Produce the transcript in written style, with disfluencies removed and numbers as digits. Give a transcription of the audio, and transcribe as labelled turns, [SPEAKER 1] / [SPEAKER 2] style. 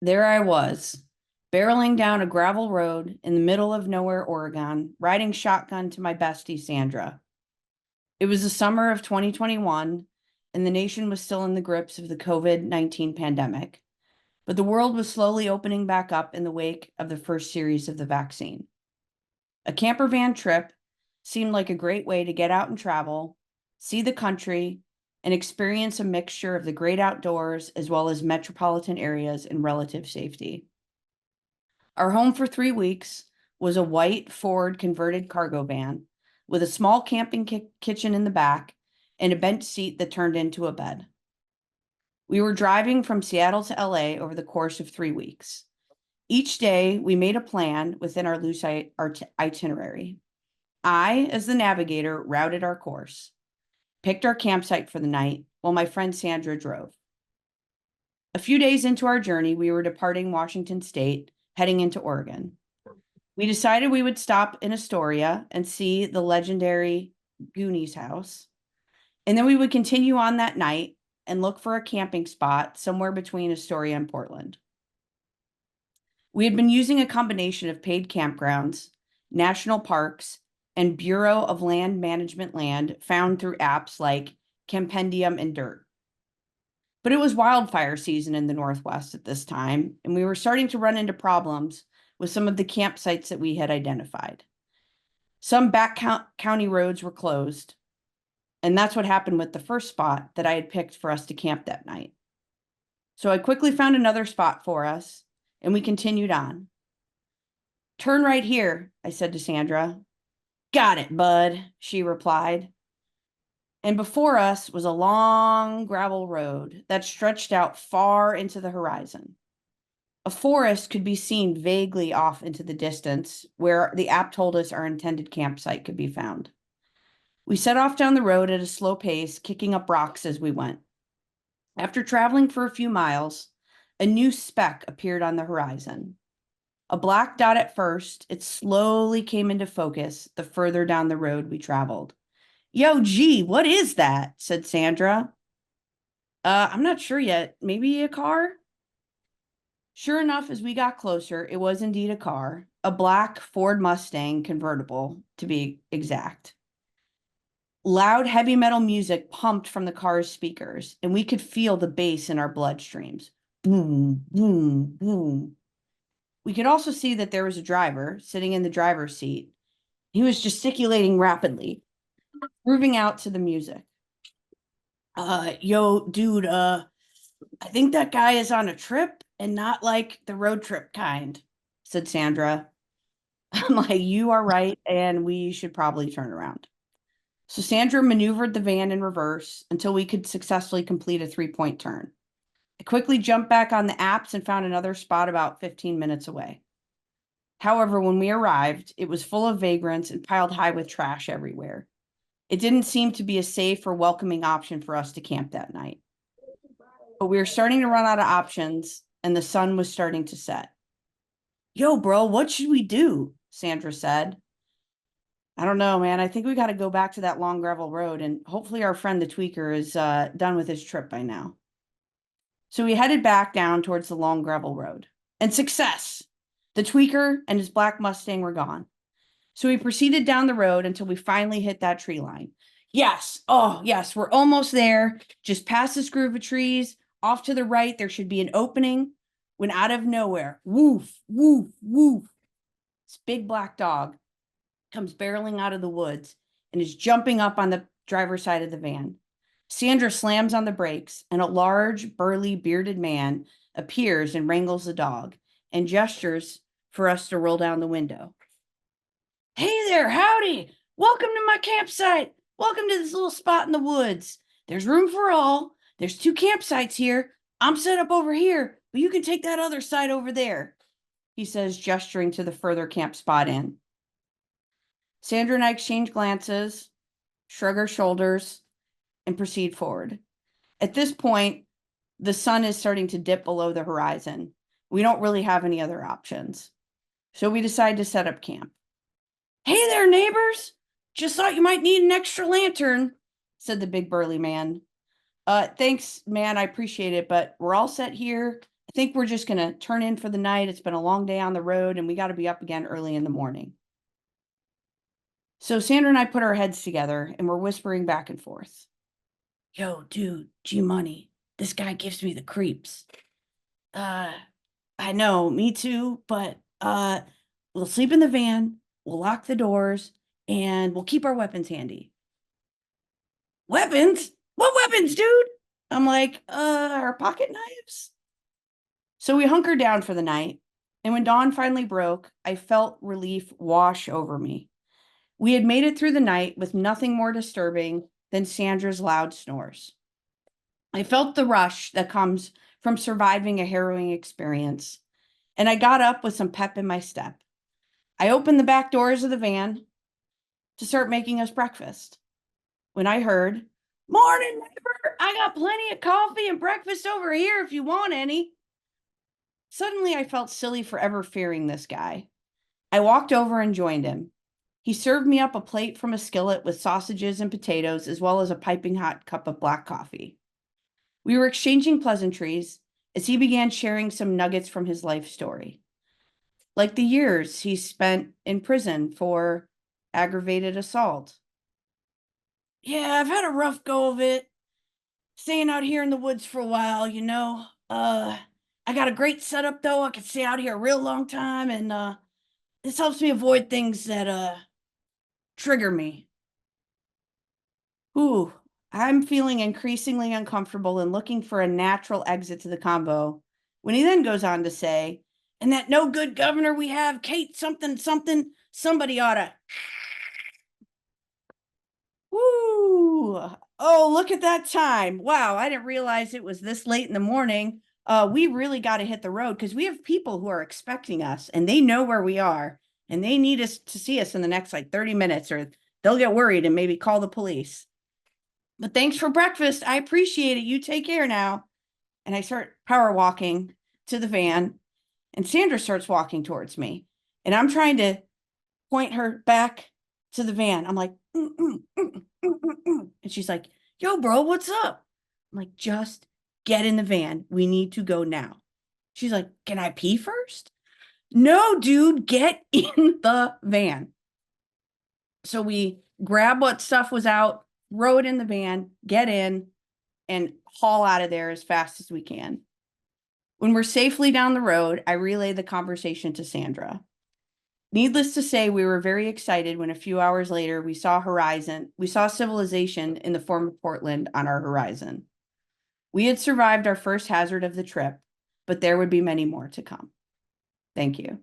[SPEAKER 1] There I was, barreling down a gravel road in the middle of nowhere, Oregon, riding shotgun to my bestie, Sandra. It was the summer of 2021, and the nation was still in the grips of the COVID-19 pandemic, but the world was slowly opening back up in the wake of the first series of the vaccine. A camper van trip seemed like a great way to get out and travel, see the country, and experience a mixture of the great outdoors as well as metropolitan areas in relative safety. Our home for 3 weeks was a white Ford converted cargo van with a small camping kitchen in the back and a bench seat that turned into a bed. We were driving from Seattle to LA over the course of 3 weeks. Each day, we made a plan within our loose itinerary. I, as the navigator, routed our course, picked our campsite for the night, while my friend Sandra drove. A few days into our journey, we were departing Washington State, heading into Oregon. We decided we would stop in Astoria and see the legendary Goonies house, and then we would continue on that night and look for a camping spot somewhere between Astoria and Portland. We had been using a combination of paid campgrounds, national parks, and Bureau of Land Management land found through apps like Campendium and Dirt. But it was wildfire season in the Northwest at this time, and we were starting to run into problems with some of the campsites that we had identified. Some back county roads were closed, and that's what happened with the first spot that I had picked for us to camp that night. So I quickly found another spot for us, and we continued on. "Turn right here," I said to Sandra. "Got it, bud," she replied. And before us was a long gravel road that stretched out far into the horizon. A forest could be seen vaguely off into the distance, where the app told us our intended campsite could be found. We set off down the road at a slow pace, kicking up rocks as we went. After traveling for a few miles, a new speck appeared on the horizon. A black dot at first, it slowly came into focus the further down the road we traveled. "Yo, gee, what is that?" said Sandra. I'm not sure yet. Maybe a car?" Sure enough, as we got closer, it was indeed a car, a black Ford Mustang convertible, to be exact. Loud, heavy metal music pumped from the car's speakers, and we could feel the bass in our bloodstreams. Boom, boom, boom. We could also see that there was a driver sitting in the driver's seat. He was gesticulating rapidly, grooving out to the music. Yo, dude, I think that guy is on a trip and not like the road trip kind," said Sandra. I'm like, "You are right, and we should probably turn around." So Sandra maneuvered the van in reverse until we could successfully complete a 3-point turn. I quickly jumped back on the apps and found another spot about 15 minutes away. However, when we arrived, it was full of vagrants and piled high with trash everywhere. It didn't seem to be a safe or welcoming option for us to camp that night. But we were starting to run out of options, and the sun was starting to set. "Yo, bro, what should we do?" Sandra said. "I don't know, man. I think we got to go back to that long gravel road, and hopefully our friend the tweaker is done with his trip by now." So we headed back down towards the long gravel road. And success! The tweaker and his black Mustang were gone. So we proceeded down the road until we finally hit that tree line. Yes, oh, yes, we're almost there. Just past this groove of trees, off to the right, there should be an opening. When out of nowhere, woof, woof, woof, this big black dog comes barreling out of the woods and is jumping up on the driver's side of the van. Sandra slams on the brakes, and a large, burly, bearded man appears and wrangles the dog and gestures for us to roll down the window. "Hey there, howdy! Welcome to my campsite. Welcome to this little spot in the woods. There's room for all. There's 2 campsites here. I'm set up over here, but you can take that other side over there," he says, gesturing to the further camp spot in. Sandra and I exchange glances, shrug our shoulders, and proceed forward. At this point, the sun is starting to dip below the horizon. We don't really have any other options. So we decide to set up camp. "Hey there, neighbors! Just thought you might need an extra lantern," said the big burly man. Thanks, man, I appreciate it, but we're all set here, I think we're just going to turn in for the night. It's been a long day on the road and we got to be up again early in the morning. So Sandra and I put our heads together and we're whispering back and forth. Yo, dude, G-Money, this guy gives me the creeps. I know, me too, but we'll sleep in the van, we'll lock the doors, and we'll keep our weapons handy. Weapons? What weapons, dude? I'm like, our pocket knives. So we hunkered down for the night, and when dawn finally broke, I felt relief wash over me. We had made it through the night with nothing more disturbing than Sandra's loud snores. I felt the rush that comes from surviving a harrowing experience, and I got up with some pep in my step. I opened the back doors of the van to start making us breakfast when I heard, "Morning, neighbor. I got plenty of coffee and breakfast over here if you want any." Suddenly, I felt silly for ever fearing this guy. I walked over and joined him. He served me up a plate from a skillet with sausages and potatoes, as well as a piping hot cup of black coffee. We were exchanging pleasantries as he began sharing some nuggets from his life story, like the years he spent in prison for aggravated assault. "Yeah, I've had a rough go of it, staying out here in the woods for a while, you know. I got a great setup though. I can stay out here a real long time, and this helps me avoid things that trigger me." Ooh, I'm feeling increasingly uncomfortable and looking for a natural exit to the convo when he then goes on to say, "And that no good governor we have, Kate something something, somebody oughta." Woo! Oh, look at that time. Wow, I didn't realize it was this late in the morning. We really got to hit the road because we have people who are expecting us and they know where we are and they need us to see us in the next like 30 minutes or they'll get worried and maybe call the police. But thanks for breakfast. I appreciate it. You take care now. And I start power walking to the van and Sandra starts walking towards me and I'm trying to point her back to the van. I'm like, and she's like, "Yo, bro, what's up?" I'm like, "Just get in the van. We need to go now." She's like, "Can I pee first?" "No, dude, get in the van." So we grab what stuff was out, throw it in the van, get in, and haul out of there as fast as we can. When we're safely down the road, I relay the conversation to Sandra. Needless to say, we were very excited when a few hours later we saw civilization in the form of Portland on our horizon. We had survived our first hazard of the trip, but there would be many more to come. Thank you.